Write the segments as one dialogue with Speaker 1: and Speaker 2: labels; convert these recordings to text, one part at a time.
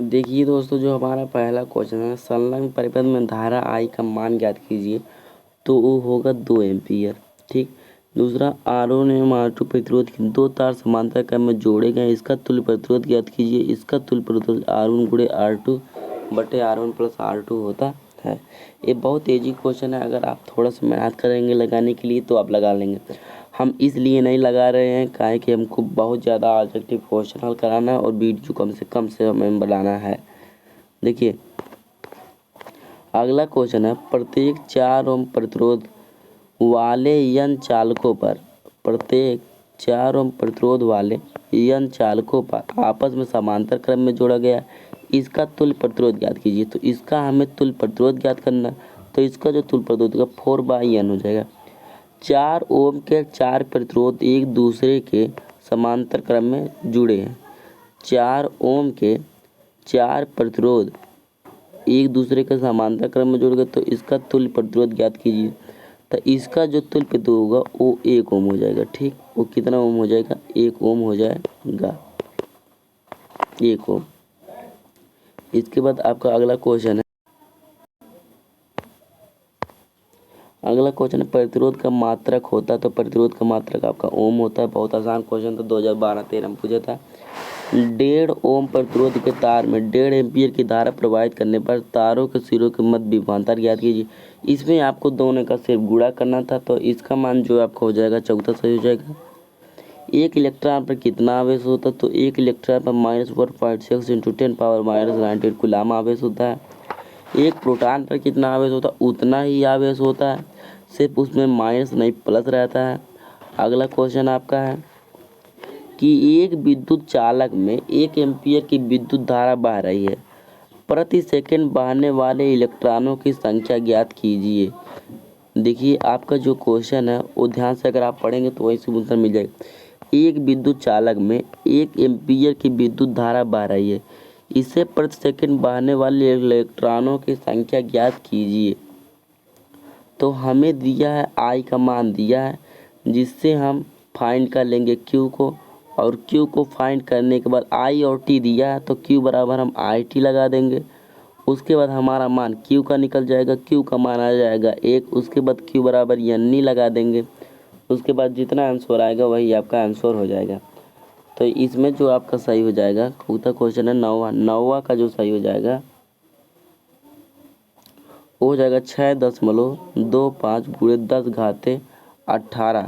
Speaker 1: देखिए दोस्तों, जो हमारा पहला क्वेश्चन है, संलग्न परिपथ में धारा I का मान ज्ञात कीजिए, तो वो होगा 2 एम्पियर। ठीक। दूसरा, R1 एवं R2 प्रतिरोध की 2 तार समांतर क्रम में जोड़े गए, इसका तुल्य प्रतिरोध ज्ञात कीजिए। इसका तुल्य प्रतिरोध R1 गुणे R2 बटे R1 प्लस R2 होता है। ये बहुत ईजी क्वेश्चन है, अगर आप थोड़ा सा मेहनत करेंगे लगाने के लिए तो आप लगा लेंगे। हम इसलिए नहीं लगा रहे हैं काहे कि हमको बहुत ज़्यादा ऑब्जेक्टिव क्वेश्चन हल कराना है और वीडियो कम से हमें बनाना है। देखिए अगला क्वेश्चन है, प्रत्येक 4 ओम प्रतिरोध वाले यन चालकों पर प्रत्येक 4 ओम प्रतिरोध वाले यन चालकों पर आपस में समांतर क्रम में जोड़ा गया, इसका तुल्य प्रतिरोध ज्ञात कीजिए। तो इसका हमें तुल्य प्रतिरोध ज्ञात करना, तो इसका जो तुल्य प्रतिरोध होगा 4/n हो जाएगा। 4 ओम के 4 प्रतिरोध एक दूसरे के समांतर क्रम में जुड़े हैं। 4 ओम के 4 प्रतिरोध एक दूसरे के समांतर क्रम में जुड़ गए, तो इसका तुल्य प्रतिरोध ज्ञात कीजिए। तो इसका जो तुल्य प्रतिरोध होगा वो 1 ओम हो जाएगा। ठीक, वो कितना ओम हो जाएगा? 1 ओम हो जाएगा, 1 ओम। इसके बाद आपका अगला क्वेश्चन है, प्रतिरोध का मात्रक होता है, तो प्रतिरोध का मात्रक आपका ओम होता है। बहुत आसान क्वेश्चन था, 2012-13 में पूछा था। 1.5 ओम प्रतिरोध के तार में 1.5 एम्पीयर की धारा प्रवाहित करने पर तारों के सिरों के मध्य विभवांतर ज्ञात कीजिए। इसमें आपको दोनों का सिर्फ गुणा करना था, तो इसका मान जो आपका हो जाएगा 14 सही हो जाएगा। एक इलेक्ट्रॉन पर कितना आवेश होता है? तो एक इलेक्ट्रॉन पर -1.6 × 10⁻⁹ कूलम आवेश होता है। एक प्रोटॉन पर कितना आवेश होता है? उतना ही आवेश होता है, सिर्फ उसमें माइनस नहीं प्लस रहता है। अगला क्वेश्चन आपका है कि एक विद्युत चालक में 1 एम्पीयर की विद्युत धारा बह रही है, प्रति सेकंड बहने वाले इलेक्ट्रॉनों की संख्या ज्ञात कीजिए। देखिए आपका जो क्वेश्चन है वो ध्यान से अगर आप पढ़ेंगे तो वही से उत्तर मिल जाएगा। एक विद्युत चालक में 1 एम्पीयर की विद्युत धारा बह रही है, इसे प्रति सेकंड बहने वाले इलेक्ट्रॉनों की संख्या ज्ञात कीजिए। तो हमें दिया है I का मान दिया है, जिससे हम फाइंड कर लेंगे Q को, और Q को फाइंड करने के बाद I और T दिया है, तो Q बराबर हम IT लगा देंगे। उसके बाद हमारा मान Q का निकल जाएगा, Q का मान आ जाएगा 1। उसके बाद Q बराबर NE लगा देंगे। उसके बाद जितना आंसर आएगा वही आपका आंसर हो जाएगा। तो इसमें जो आपका सही हो जाएगा, क्वेश्चन है 9वां का जो सही हो जाएगा वो हो जाएगा 6.25 गुणे 10 घाते 18।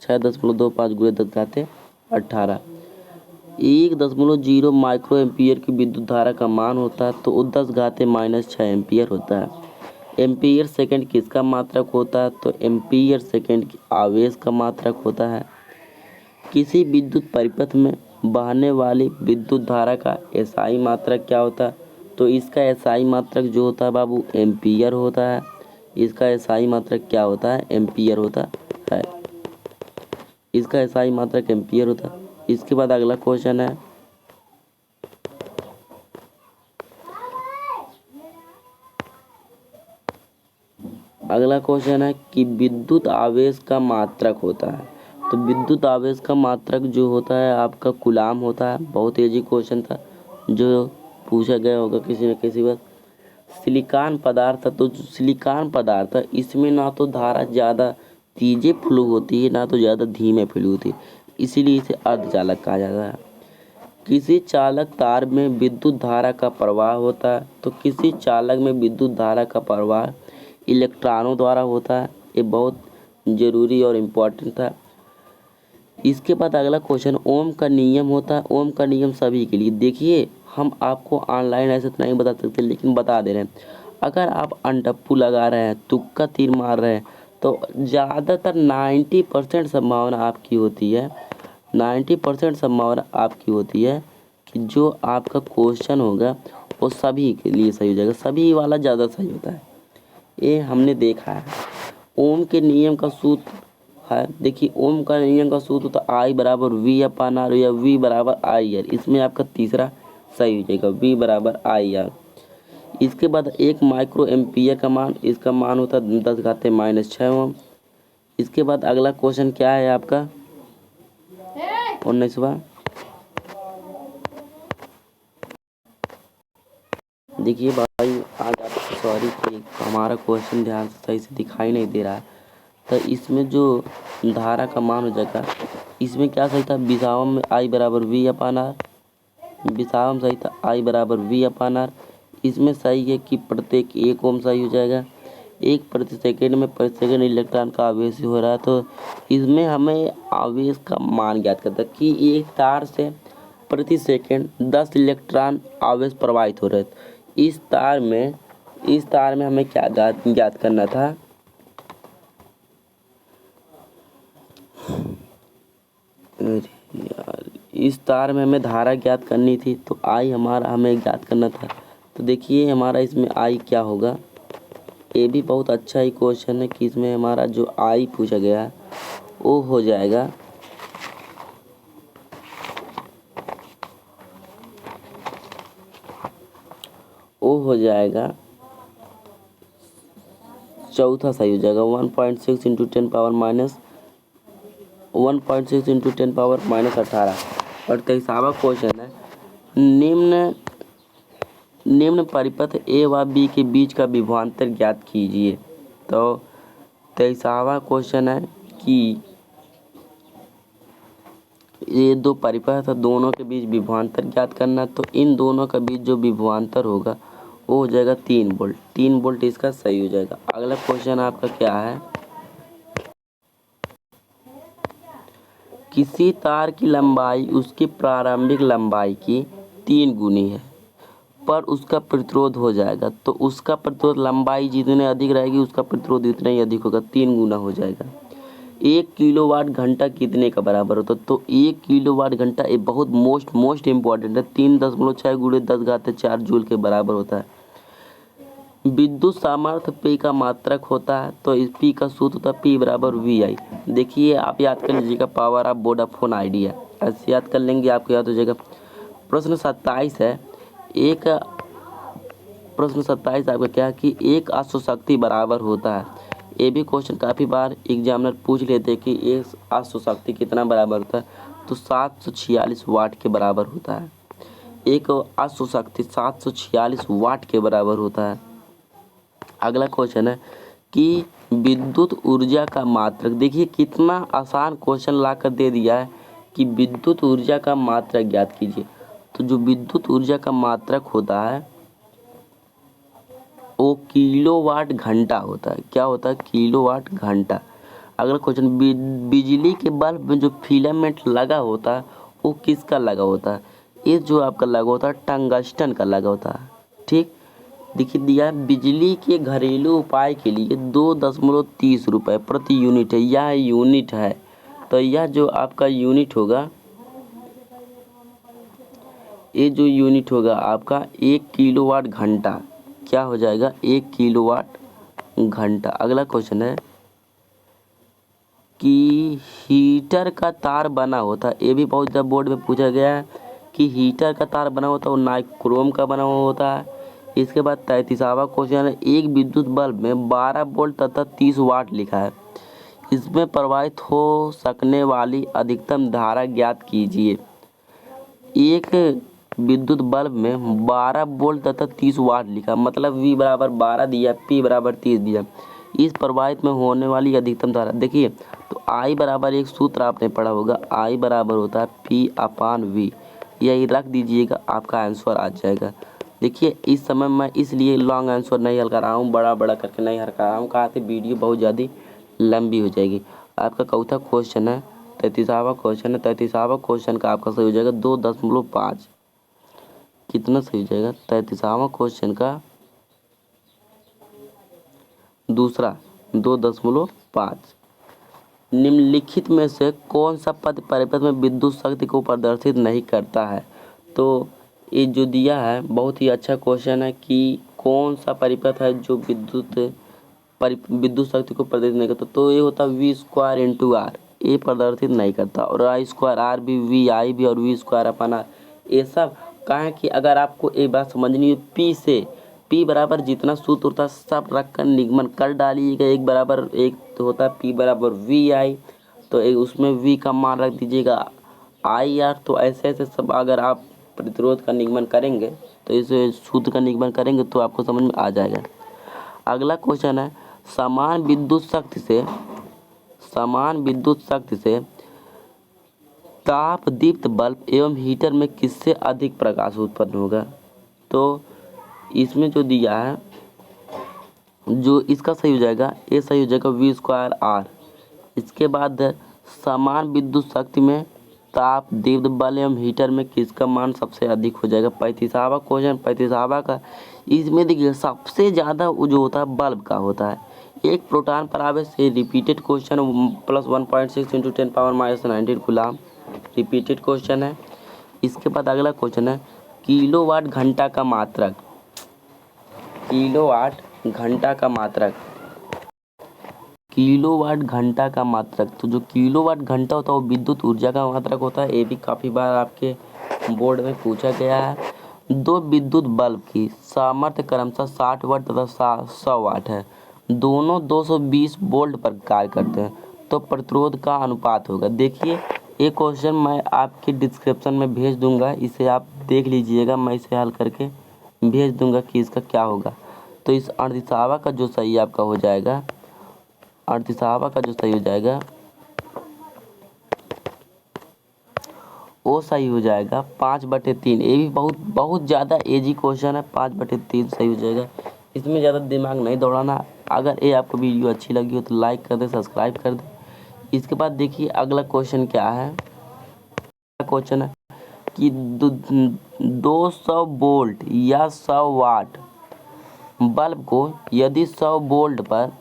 Speaker 1: 6.25 गुणे 10 घाते 18 1.0 माइक्रो एम्पियर की विद्युत धारा का मान होता है, तो वो 10 घाते -6 एम्पियर होता है। एम्पियर सेकंड किसका मात्रक होता है? तो एम्पियर सेकंड की आवेश का मात्रक होता है। किसी विद्युत परिपथ में बहने वाली विद्युत धारा का एसआई मात्रक क्या होता है? तो इसका एसआई मात्रक जो होता है बाबू एम्पियर होता है। इसका एसआई मात्रक क्या होता है? एम्पियर होता है। इसका एसआई मात्रक एम्पियर होता है। इसके बाद अगला क्वेश्चन है, कि विद्युत आवेश का मात्रक होता है। तो विद्युत आवेश का मात्रक जो होता है आपका कूलम होता है। बहुत ईजी क्वेश्चन था जो पूछा गया होगा किसी न किसी बार। सिलिकॉन पदार्थ, तो सिलिकॉन पदार्थ इसमें ना तो धारा ज़्यादा तेज़ फ्लो होती है, ना तो ज़्यादा धीमे फ्लो होती है, इसीलिए इसे अर्धचालक कहा जाता है। किसी चालक तार में विद्युत धारा का प्रवाह होता है, तो किसी चालक में विद्युत धारा का प्रवाह इलेक्ट्रॉनों द्वारा होता है। ये बहुत ज़रूरी और इम्पोर्टेंट था। इसके बाद अगला क्वेश्चन, ओम का नियम होता है। ओम का नियम सभी के लिए, देखिए हम आपको ऑनलाइन ऐसे तो नहीं बता सकते, लेकिन बता दे रहे हैं। अगर आप अनटप्पू लगा रहे हैं, तुक्का तीर मार रहे हैं, तो ज़्यादातर 90% संभावना आपकी होती है, 90% संभावना आपकी होती है कि जो आपका क्वेश्चन होगा वो सभी के लिए सही हो जाएगा। सभी वाला ज़्यादा सही होता है, ये हमने देखा है। ओम के नियम का सूत्र है, देखिए ओम का नियम का सूत्र तो I बराबर V/R या V बराबर IR। इसमें आपका तीसरा सही हो जाएगा, V बराबर IR। इसके बाद 1 माइक्रो एम्पियर का मान, इसका मान होता है 10 घाते -6 ओम। इसके बाद अगला क्वेश्चन क्या है आपका 19वां, देखिए भाई, आज आपको सॉरी कि हमारा क्वेश्चन ध्यान से सही से दिखाई नहीं दे रहा है। तो इसमें जो धारा का मान हो जाएगा, इसमें क्या सही था, विसावम में आई बराबर वी अपान आर, विसावम सही था आई बराबर वी अपान आर। इसमें सही है कि प्रत्येक 1 ओम सही हो जाएगा। 1 प्रति सेकेंड में प्रति सेकेंड इलेक्ट्रॉन का आवेश हो रहा है। तो इसमें हमें आवेश का मान ज्ञात करता है कि एक तार से प्रति सेकेंड 10 इलेक्ट्रॉन आवेश प्रवाहित हो रहे थे। इस तार में हमें क्या ज्ञात करना था, यार इस तार में हमें धारा ज्ञात करनी थी। तो आई हमारा हमें ज्ञात करना था। तो देखिए हमारा इसमें आई क्या होगा, ये भी बहुत अच्छा ही क्वेश्चन है कि इसमें हमारा जो आई पूछा गया है वो हो जाएगा चौथा सही हो जाएगा 1.6 into 10 power minus 1.6 into 10 power minus 18। और 23वां क्वेश्चन है, निम्न परिपथ ए व बी के बीच का विभवांतर ज्ञात कीजिए। तो 23वां क्वेश्चन है कि ये दो परिपथ है, दोनों के बीच विभवांतर ज्ञात करना। तो इन दोनों के बीच जो विभवांतर होगा वो हो जाएगा 3 वोल्ट। 3 वोल्ट इसका सही हो जाएगा। अगला क्वेश्चन आपका क्या है, किसी तार की लंबाई उसकी प्रारंभिक लंबाई की 3 गुनी है पर उसका प्रतिरोध हो जाएगा। तो उसका प्रतिरोध, लंबाई जितनी अधिक रहेगी उसका प्रतिरोध उतना ही अधिक होगा, 3 गुना हो जाएगा। 1 किलोवाट घंटा कितने का बराबर होता है। तो 1 किलोवाट घंटा ये बहुत मोस्ट इम्पॉर्टेंट है। 3.6 गुणे 10⁴ जूल के बराबर होता है। विद्युत सामर्थ्य P का मात्रक होता है। तो इस P का सूत्र होता है P बराबर VI। देखिए आप याद कर लीजिएगा, पावर ऑफ वोडाफोन आइडिया, ऐसे याद कर लेंगे आपको याद हो जाएगा। प्रश्न 27 है, प्रश्न 27 आपका क्या है कि एक अश्वशक्ति बराबर होता है। ये भी क्वेश्चन काफ़ी बार एग्जामिनर पूछ लेते हैं कि एक अश्वशक्ति कितना बराबर होता है। तो 746 वाट के बराबर होता है। एक अश्वशक्ति 746 वाट के बराबर होता है। अगला क्वेश्चन है कि विद्युत ऊर्जा का मात्रक, देखिए कितना आसान क्वेश्चन लाकर दे दिया है कि विद्युत ऊर्जा का मात्रक ज्ञात कीजिए। तो जो विद्युत ऊर्जा का मात्रक होता है वो किलोवाट घंटा होता है। क्या होता है, किलोवाट घंटा। अगला क्वेश्चन, बिजली के बल्ब में जो फिलामेंट लगा होता है वो किसका लगा होता है। ये जो आपका लगा होता है टंगस्टन का लगा होता है। ठीक, देखिए दिया बिजली के घरेलू उपाय के लिए 2.30 रुपये प्रति यूनिट है। यह यूनिट है। तो यह जो आपका यूनिट होगा, ये जो यूनिट होगा आपका 1 किलोवाट घंटा, क्या हो जाएगा 1 किलोवाट घंटा। अगला क्वेश्चन है कि हीटर का तार बना होता है। ये भी बहुत ज़्यादा बोर्ड में पूछा गया है कि हीटर का तार बना होता है वो नाइक्रोम का बना हुआ होता है। इसके बाद 33वां क्वेश्चन है, एक विद्युत बल्ब में 12 वोल्ट तथा 30 वाट लिखा है, इसमें प्रवाहित हो सकने वाली अधिकतम धारा ज्ञात कीजिए। एक विद्युत बल्ब में 12 वोल्ट तथा 30 वाट लिखा, मतलब V बराबर 12 दिया, P बराबर 30 दिया। इस प्रवाहित में होने वाली अधिकतम धारा, देखिए तो I बराबर एक सूत्र आपने पढ़ा होगा, I बराबर होता है P अपान V। यही रख दीजिएगा, आपका आंसर आ जाएगा। देखिए इस समय मैं इसलिए लॉन्ग आंसर नहीं हल कर रहा हूँ, बड़ा करके नहीं हल कर रहा हूँ, कहा वीडियो बहुत ज़्यादा लंबी हो जाएगी। आपका चौथा क्वेश्चन है, 33वां क्वेश्चन है। 33वां क्वेश्चन का आपका सही हो जाएगा 2.5। कितना सही हो जाएगा 33वां क्वेश्चन का दूसरा 2.5। निम्नलिखित में से कौन सा पद परिपथ में विद्युत शक्ति को प्रदर्शित नहीं करता है। तो ये जो दिया है बहुत ही अच्छा क्वेश्चन है कि कौन सा परिपथ है जो विद्युत शक्ति को प्रदर्शित नहीं करता। तो ये होता है V² इंटू आर, ये प्रदर्शित नहीं करता। और I² आर भी, VI भी और V² अपन आर, ये सब कहें कि अगर आपको एक बात समझनी है, P से P बराबर जितना सूत्र होता है सब रख कर निगमन कर डालिएगा। एक बराबर एक तो होता है P बराबर VI, तो एक उसमें V का मान रख दीजिएगा IR। तो ऐसे सब अगर आप प्रतिरोध का निगमन करेंगे, तो इस सूत्र का निगमन करेंगे तो आपको समझ में आ जाएगा। अगला क्वेश्चन है, समान विद्युत शक्ति से ताप दीप्त बल्ब एवं हीटर में किससे अधिक प्रकाश उत्पन्न होगा। तो इसमें जो दिया है, जो इसका सही हो जाएगा, ये सही हो जाएगा V²R। इसके बाद समान विद्युत शक्ति में ताप दीप्त बल्ब एवं हीटर में किसका मान सबसे अधिक हो जाएगा। 35वां क्वेश्चन 35वां का, इसमें देखिए सबसे ज़्यादा जो होता है बल्ब का होता है। एक प्रोटॉन पर आवेश से repeated question plus 1.6 × 10⁻⁻19 coulomb repeated question है। इसके बाद अगला क्वेश्चन है, किलोवाट घंटा का मात्रक। किलोवाट घंटा का मात्रक, तो जो किलोवाट घंटा होता है वो विद्युत ऊर्जा का मात्रक होता है। ये भी काफ़ी बार आपके बोर्ड में पूछा गया है। दो विद्युत बल्ब की सामर्थ्य क्रमशः 60 वाट तथा 100 वाट है। दोनों 220 वोल्ट पर कार्य करते हैं, तो प्रतिरोध का अनुपात होगा। देखिए ये क्वेश्चन मैं आपके डिस्क्रिप्शन में भेज दूंगा, इसे आप देख लीजिएगा, मैं इसे हल करके भेज दूंगा कि इसका क्या होगा। तो इस 38वां का जो सही आपका हो जाएगा, 38वां का जो सही हो जाएगा वो सही हो जाएगा 5/3। ये भी बहुत ज़्यादा इजी क्वेश्चन है, 5/3 सही हो जाएगा। इसमें ज़्यादा दिमाग नहीं दौड़ाना। अगर ये आपको वीडियो अच्छी लगी हो तो लाइक कर दे, सब्सक्राइब कर दे। इसके बाद देखिए अगला क्वेश्चन क्या है। क्वेश्चन है कि 200 वोल्ट या 100 वाट बल्ब को यदि 100 वोल्ट पर,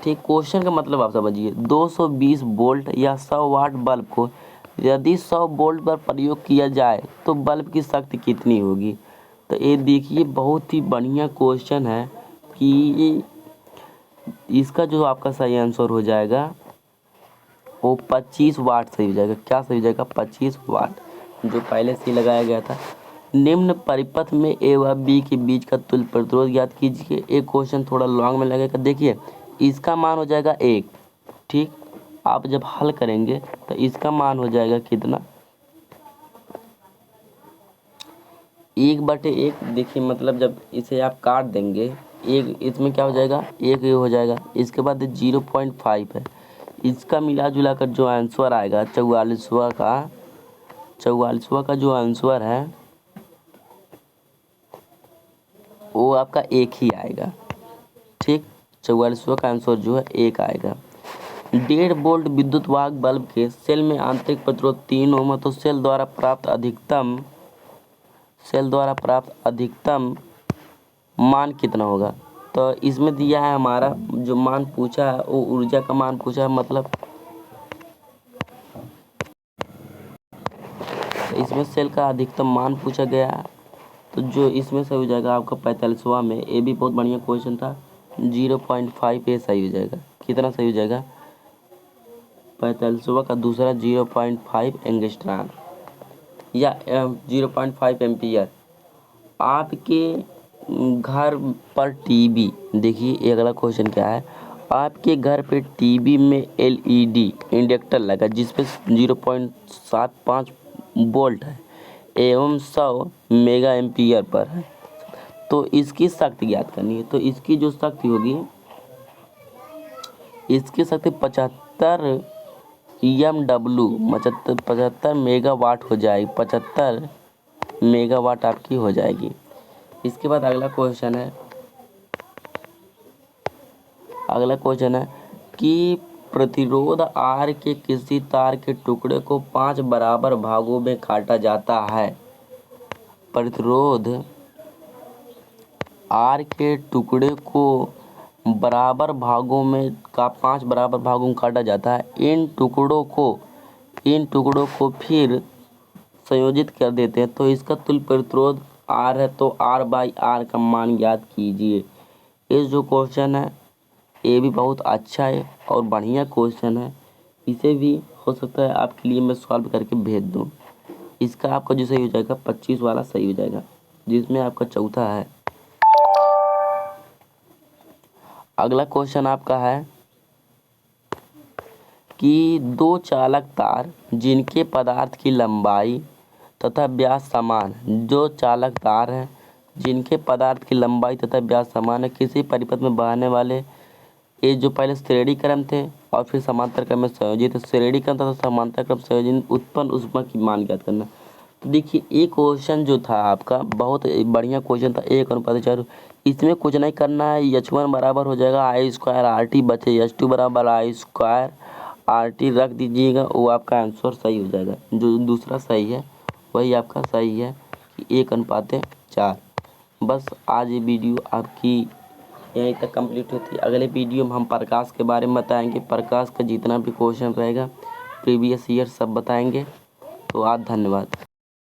Speaker 1: ठीक, क्वेश्चन का मतलब आप समझिए, 220 वोल्ट या 100 वाट बल्ब को यदि 100 वोल्ट पर प्रयोग किया जाए तो बल्ब की शक्ति कितनी होगी। तो ये देखिए बहुत ही बढ़िया क्वेश्चन है कि इसका जो आपका सही आंसर हो जाएगा वो 25 वाट सही हो जाएगा। क्या सही हो जाएगा? 25 वाट, जो पहले से लगाया गया था। निम्न परिपथ में ए व बी के बीच का तुल्य प्रतिरोध ज्ञात कीजिए। एक क्वेश्चन थोड़ा लॉन्ग में लगेगा। देखिए इसका मान हो जाएगा 1, ठीक। आप जब हल करेंगे तो इसका मान हो जाएगा कितना, 1/1। देखिए मतलब जब इसे आप काट देंगे, एक इसमें क्या हो जाएगा, एक ये हो जाएगा। इसके बाद 0.5 है। इसका मिला जुला कर जो आंसर आएगा 44वां का जो आंसर है वो आपका 1 ही आएगा, ठीक। 44वां का आंसर जो है 1 आएगा। 1.5 वोल्ट विद्युत वाहक बल्ब के सेल में आंतरिक प्रतिरोध 3 ओम है, तो सेल द्वारा प्राप्त अधिकतम मान कितना होगा। तो इसमें दिया है हमारा जो मान पूछा है वो ऊर्जा का मान पूछा है, मतलब तो इसमें सेल का अधिकतम मान पूछा गया है। तो जो इसमें सही हो जाएगा आपका 45वां में, ये भी बहुत बढ़िया क्वेश्चन था, 0.5 ये सही हो जाएगा। कितना सही हो जाएगा? 45वां का दूसरा 0.5 एंगस्ट्रॉम या 0.5 एम्पियर। आपके घर पर टीवी, देखिए अगला क्वेश्चन क्या है। आपके घर पे टीवी में एलईडी इंडक्टर लगा जिसपे 0.75 वोल्ट है एवं 100 मेगा एम्पियर पर है, तो इसकी शक्ति ज्ञात करनी है। तो इसकी जो शक्ति होगी, इसकी शक्ति 75 EMW 75 मेगावाट हो जाएगी, 75 मेगावाट आपकी हो जाएगी। इसके बाद अगला क्वेश्चन है कि प्रतिरोध R के किसी तार के टुकड़े को 5 बराबर भागों में काटा जाता है। प्रतिरोध R के टुकड़े को बराबर भागों में 5 बराबर भागों में काटा जाता है। इन टुकड़ों को फिर संयोजित कर देते हैं, तो इसका तुल्य प्रतिरोध R है, तो R/R का मान ज्ञात कीजिए। ये जो क्वेश्चन है ये भी बहुत अच्छा है और बढ़िया क्वेश्चन है। इसे भी हो सकता है आपके लिए मैं सॉल्व करके भेज दूं। इसका आपका जो सही हो जाएगा 25 वाला सही हो जाएगा, जिसमें आपका चौथा है। अगला क्वेश्चन आपका है कि 2 चालक तार जिनके पदार्थ की लंबाई तथा व्यास समान जो चालक तार हैं जिनके पदार्थ की लंबाई तथा व्यास समान है किसी परिपथ में बहने वाले ये जो पहले श्रेणी क्रम थे और फिर समांतर क्रम में संयोजित श्रेणी क्रम तथा समांतर क्रम संयोजित उत्पन्न ऊष्मा की मान ज्ञात करना। तो देखिए ये क्वेश्चन जो था आपका बहुत बढ़िया क्वेश्चन था 1:4। इसमें कुछ नहीं करना है, H1 बराबर हो जाएगा I² RT बचे H2 बराबर I² RT रख दीजिएगा, वो आपका आंसर सही हो जाएगा। जो दूसरा सही है वही आपका सही है कि 1:4। बस आज ये वीडियो आपकी यहीं तक कंप्लीट होती है। अगले वीडियो में हम प्रकाश के बारे में बताएंगे, प्रकाश का जितना भी क्वेश्चन रहेगा प्रीवियस ईयर सब बताएंगे। तो आप धन्यवाद।